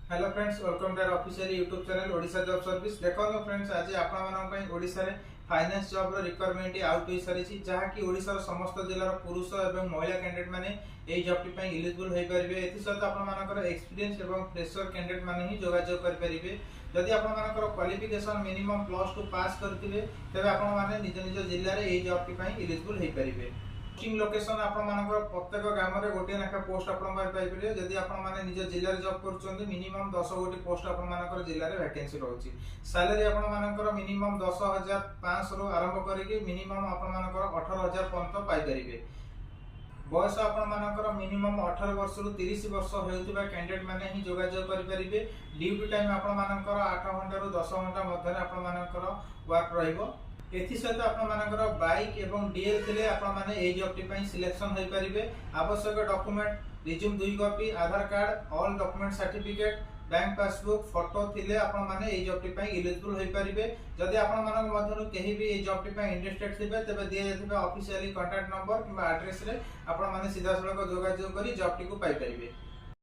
Hello friends, welcome to our official YouTube channel Odisha job service. देखो friends, आज आपण ओडिशा रे फाइनेंस जॉब रो रिक्वायरमेंट आउट होई सारिछि, जहा कि ओडिशा रो समस्त जिल्ला रो पुरुष एवं महिला कैंडिडेट माने एई जॉब टी पई एलिजिबल होई परिबे। एथि सहित आपण मानकर एक्सपीरियंस एवं फ्रेशर कैंडिडेट माने ही जोगाजोग कर परिबे। जदि आपण मानकर क्वालिफिकेशन मिनिमम +2 पास करथिबे तबे आपण माने निज निज जिल्ला रे एई जॉब टी पई एलिजिबल होई परिबे। पोस्टिंग लोकेशन आपण मानकर प्रत्येक ग्राम रे गोटे नाका पोस्ट आपण पाई परिबे। जदि आपण माने निज जिल्ला रे जॉब करछोंती मिनिमम 10 गोटी पोस्ट आपण मानकर जिल्ला रे वैकेंसी रहउची। सैलरी आपण मानकर मिनिमम 10,500 रु आरंभ करिके मिनिमम आपण मानकर 18,000 पर्यंत पाई परिबे। बयस आपण मानकर मिनिमम 18 वर्ष रु 30 वर्ष हेउथिबा कैंडिडेट माने ही जोगाजोग करि परिबे। ड्यूटी टाइम आपण मानकर 8 घंटा रु 10 घंटा मध्ये आपण मानकर वर्क रहिबो। एथि सहित आपण मानकर बाइक एवं डीएल थिले आपण माने ए जॉब टी पई सिलेक्शन होई परिबे। आवश्यक document resume 2 copy, Aadhaar card, all document certificate, bank passbook, photo थिले आपण माने ए जॉब टी पई एलिजिबल होई परिबे। जदि आपण मानक मधरु केही भी ए जॉब टी पई इंटरेस्टेड थिबे तबे दिया जाथिबा ऑफिशियली कांटेक्ट नंबर किबा एड्रेस रे आपण माने सीधा सळक जोगाजोग करी जॉब टी को पाई परिबे।